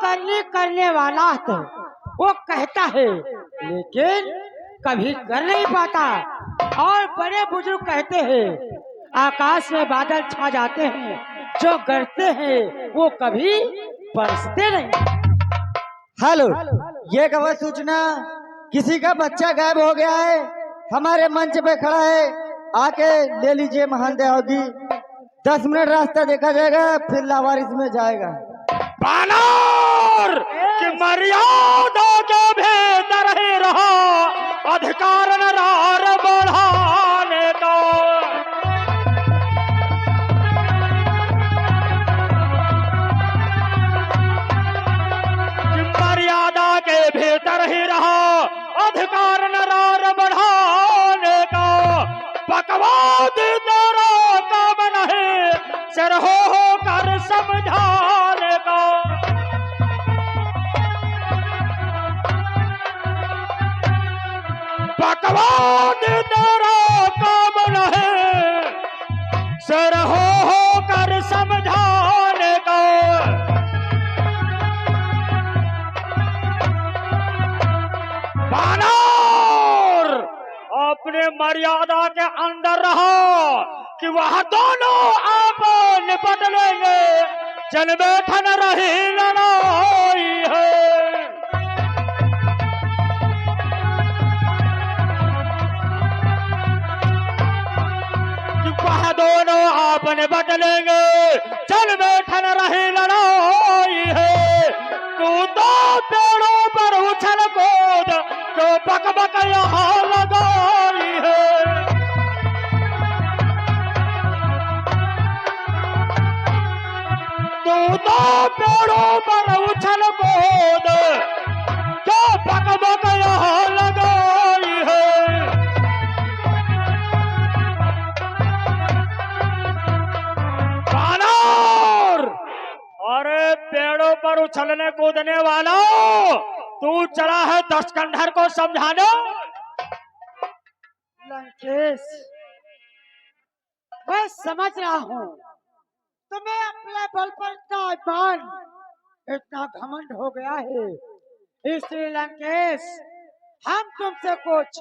करने वाला तो वो कहता है, लेकिन कभी कर नहीं पाता। और बड़े बुजुर्ग कहते हैं, आकाश में बादल छा जाते हैं, जो गरजते हैं वो कभी बरसते नहीं। हेलो, ये खबर सूचना किसी का बच्चा गायब हो गया है, हमारे मंच पे खड़ा है, आके ले लीजिए महान दयावधी। 10 मिनट रास्ता देखा जाएगा, फिर लावारिस में जाएगा। बानर कि मर्यादा के भीतर ही रहा, अधिकार नरार बढ़ाने का। कि मर्यादा के भीतर ही रहा, अधिकार नरार बढ़ाने का। बकवाद तेरा काम नहीं, सिर हो कर समझाने का। बकवाद तेरा काम नहीं, सिर हो कर समझाने का। बानर अपने मर्यादा के अंदर रहो कि वह दोनों आप निपट लेंगे, जन बैठन रही लड़ाई है। कि वह दोनों आप निपट लेंगे, जन बैठन रही लड़ाई है। तू तो पेड़ों पर उछल कूद, तो बक बक यहाँ लगाई है। तू तो पेड़ों पर उछल कूद, तो बक बक यहाँ लगाई है। बानर, अरे पेड़ों पर उछलने कूदने वाला, तू चला है 10 खंडहर को समझाने। लंकेश, मैं समझ रहा हूँ तुम्हें अपने बल पर इतना अभिमान, इतना घमंड हो गया है। इसलिए लंकेश, हम तुमसे कुछ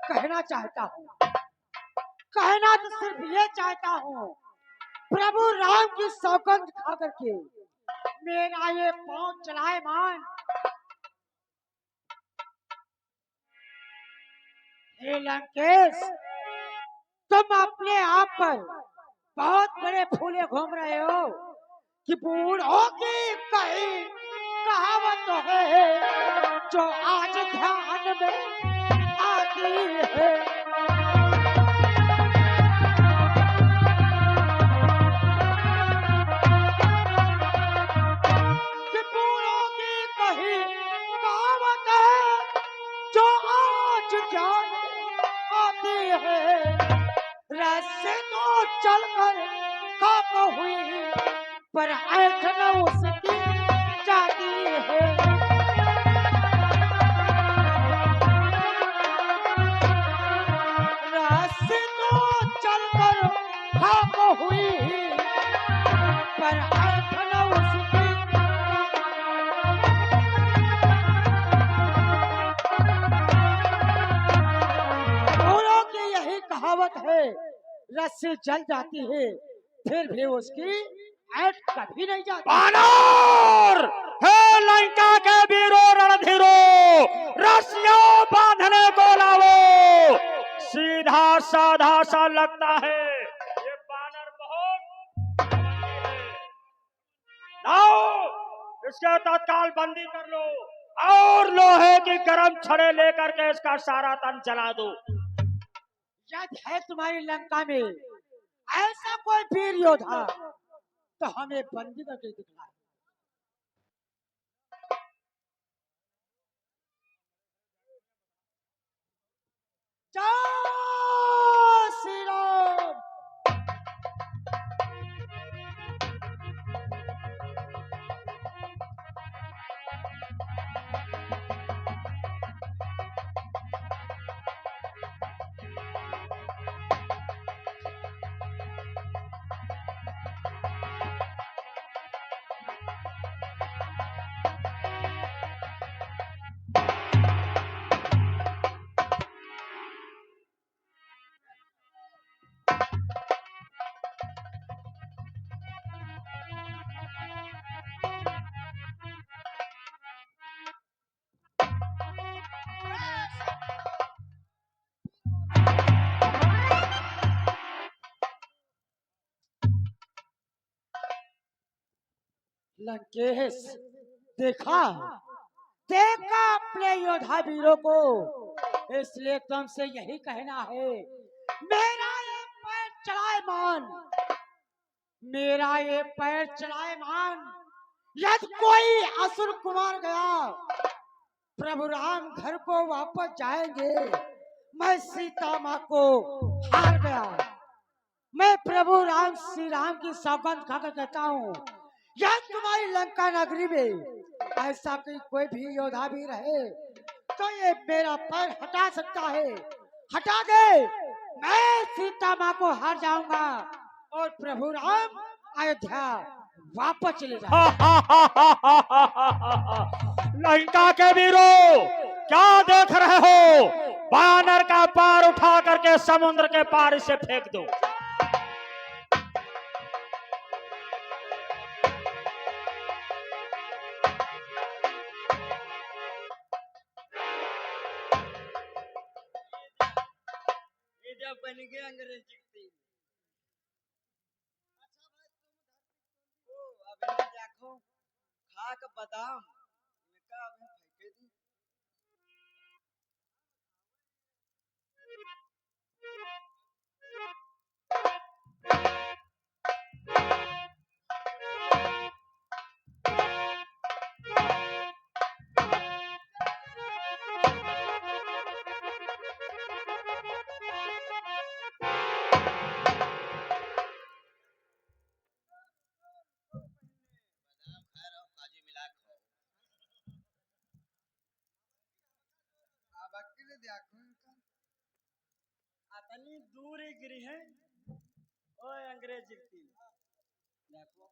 कहना चाहता हूँ। कहना तो सिर्फ ये चाहता हूँ, प्रभु राम की सौगंध खा करके मेरा ये पांव चलाए मान। हे लंकेश, तुम अपने आप पर बहुत बड़े फूले घूम रहे हो कि बूढ़ों की कही कहावत है, जो आज ध्यान में आती है। कि बूढ़ों की कही कहावत है, जो आज ध्यान आती है। रस्से तो चलकर खाक हुई, पर ऐठन उसकी जाती है। रस्से तो चलकर खाक हुई, पर ऐठन उसकी। बूढ़ों की यही कहावत है, रस्सी जल जाती है, फिर भी उसकी ऐठ कभी नहीं जाती। बानर, हे लंका के वीरो रणधीरो, रस्सियों बांधने को लाओ। सीधा साधा सा लगता है, ये बानर बहुत है। लाओ, इसके तत्काल बंदी कर लो, और लोहे की गर्म छड़े लेकर के इसका सारा तन जला दो। यदि है तुम्हारी लंका में ऐसा कोई वीर योद्धा, तो हमें बंदी करके दिखलाए। जय श्री राम। लंकेश, देखा देखा अपने योद्धा वीरों को, इसलिए तुमसे यही कहना है, मेरा ये पैर चलायमान, मेरा ये पैर चलायमान, यदि कोई असुर कुमार गया, प्रभु राम घर को वापस जाएंगे, मैं सीता माँ को हार गया, मैं प्रभु राम श्री राम की सौगंध खाकर कहता हूँ, यह तुम्हारी लंका नगरी में ऐसा कोई भी योद्धा भी रहे तो ये मेरा पैर हटा सकता है, हटा दे, मैं सीता माँ को हार जाऊंगा और प्रभु राम अयोध्या वापस चले जाएंगे। लंका के वीरों, क्या देख रहे हो? बानर का पार उठा करके समुद्र के पार से फेंक दो। बन गए अंग्रेज जी। अच्छा भाई तुम अब देखो खाक बादाम इनका हमें फेंके दी। अतनी दूर ही गिरी है ओए अंग्रेज जी देखो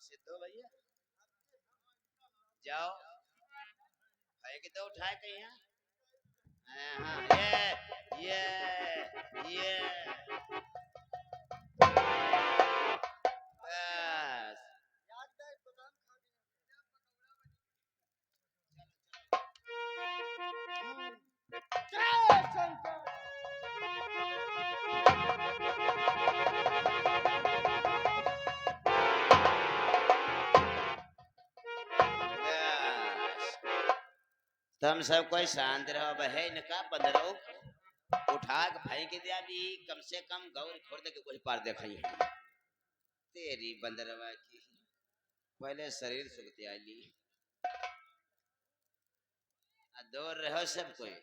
सिद्धू भैया जाओ भाई की तो उठाए कहीं हाँ ये बस तुम सब कोई शांत रहो बहे इनका बंदरो उठा के फेंक दिया भी कम से कम गौर खुर्द के कोई पार देखई है तेरी बंदरवा की पहले शरीर सुखती आली दूर रहो सब कोई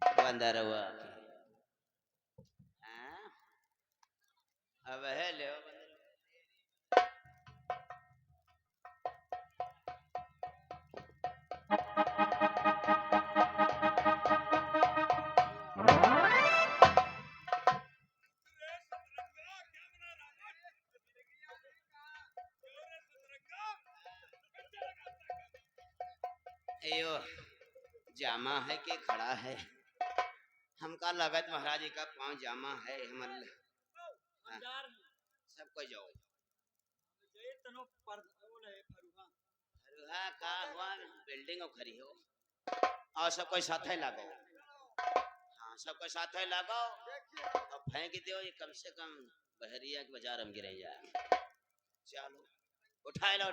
बंदरवा अब है ले यो जामा है कि खड़ा है हमका लगत महाराज जी का पांव जामा है हमल सब कोई जाओ फरुहा का हुआ बिल्डिंग खरी हो और सब कोई साथ ही लागो हाँ सब कोई साथ ही लागो और फेंक दो ये कम से कम बहरिया के बाजार हम गिरे जाए चलो उठाए लो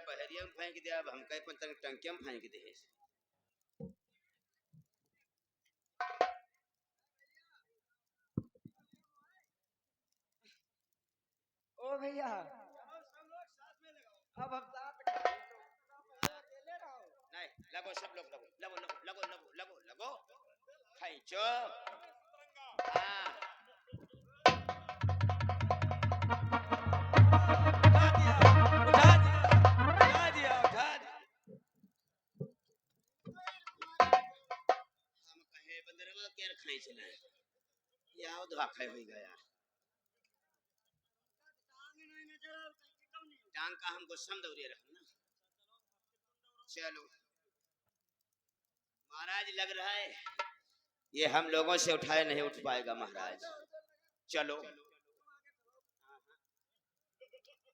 बहरिया में फेंक दिया अब हम कहीं पंतंग टंकिया में फेंक दे ओ भैया अब हम साथ अकेले रहो नहीं लगो सब लोग लगो लगो लगो लगो लगो लगो खींचो हाँ डांग का हम गुस्सम दौड़े रहो ना। चलो महाराज, लग रहा है ये हम लोगों से उठाए नहीं उठ पाएगा महाराज। चलो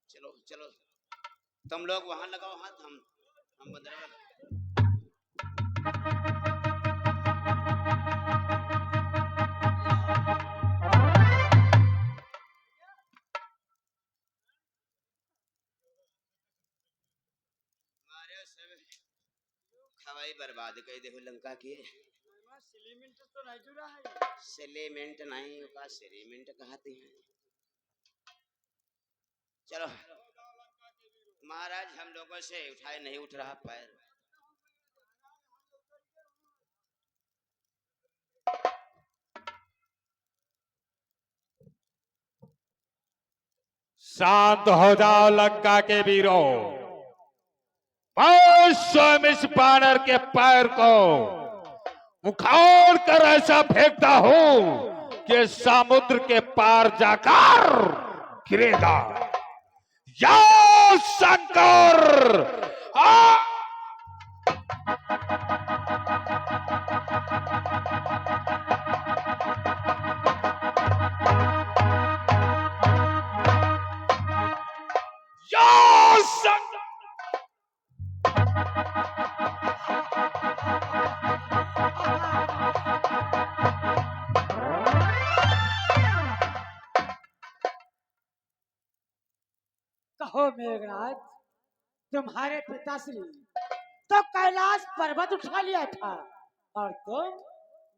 चलो चलो, तुम लोग वहां लगाओ हाथ, हम बंदर हवाई बर्बाद कर देखो लंका की। सिलीमेंट तो नहीं जुड़ा है। सिलीमेंट नहीं होगा, सिलीमेंट कहते हैं। चलो महाराज, हम लोगों से उठाए नहीं उठ रहा पैर। शांत हो जाओ लंका के वीरों। मैं स्वयं इस बानर के पैर को उखाड़ कर ऐसा फेंकता हूं कि समुद्र के पार जाकर गिरेगा। या शंकर! या शंकर! कहो मेघराज, तुम्हारे पिताश्री तो कैलाश पर्वत उठा लिया था और तुम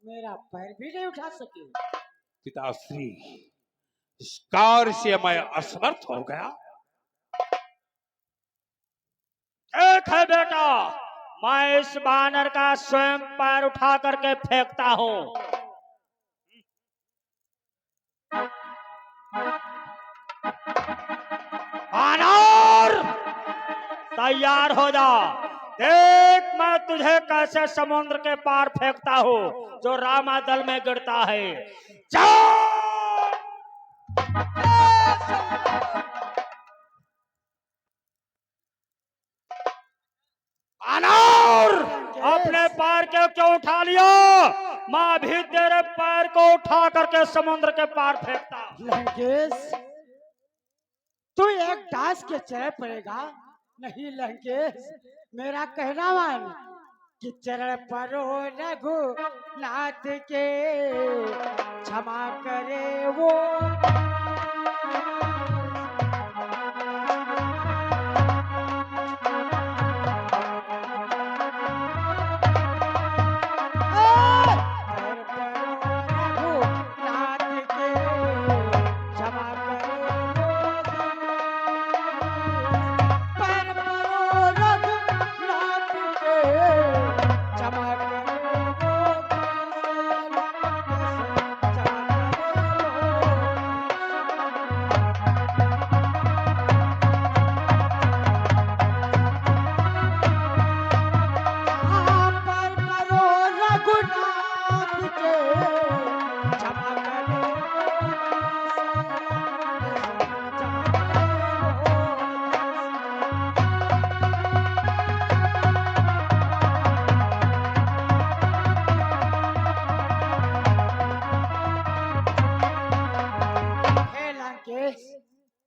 मेरा पैर भी नहीं उठा सके। पिताश्री, इस कार्य से मैं असमर्थ हो गया। ठीक है बेटा, मैं इस बानर का स्वयं पैर उठा करके फेंकता हूं। बानर तैयार हो जा, देख मैं तुझे कैसे समुद्र के पार फेंकता हूं जो रामादल में गिरता है। बानर, अपने पैर के क्यों उठा लिया? मैं भी तेरे पैर को उठा करके समुद्र के पार फेंकता। लंकेश, तू एक दास के चरण पड़ेगा। नहीं लंकेश, मेरा कहना मान कि चरण परो रघुनाथ के, क्षमा करे वो।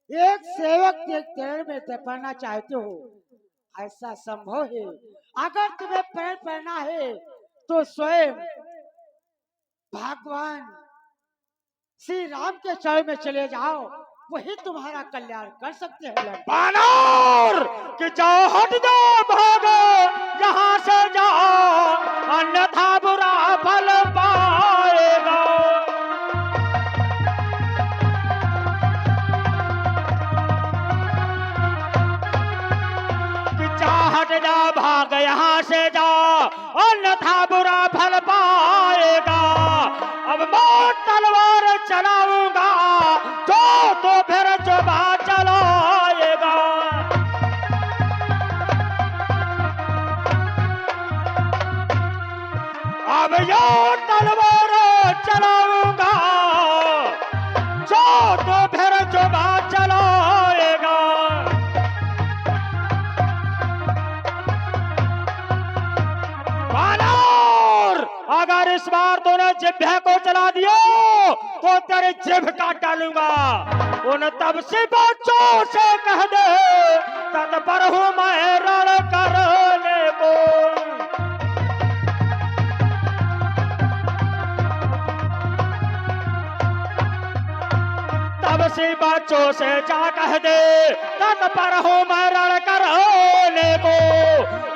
एक सेवक के चरण में पड़ना चाहते हो, ऐसा संभव है? अगर तुम्हें पैर पड़ना है तो स्वयं भगवान श्री राम के चरण में चले जाओ, वही तुम्हारा कल्याण कर सकते हैं। बानर कि जाओ, हट जाओ, भागो यहाँ से जाओ, अन्यथा बुरा फल पाएगा। हट जा, भाग यहाँ से जा, अन्यथा बुरा फल पाएगा। अब मैं तलवार चलाऊंगा तो फिर चुबा चलाएगा। अब यो तलवार चलाऊंगा तो फिर चुबा चलाएगा। अगर इस बार तूने जिभ्या को चला दिया तो तेरे जिभ काट डालूंगा। उन तब से बच्चों से कह दे तत्पर हूं मैं रण करने को। तब से बच्चों से जा कह दे तत्पर हूं मैं रण करने को।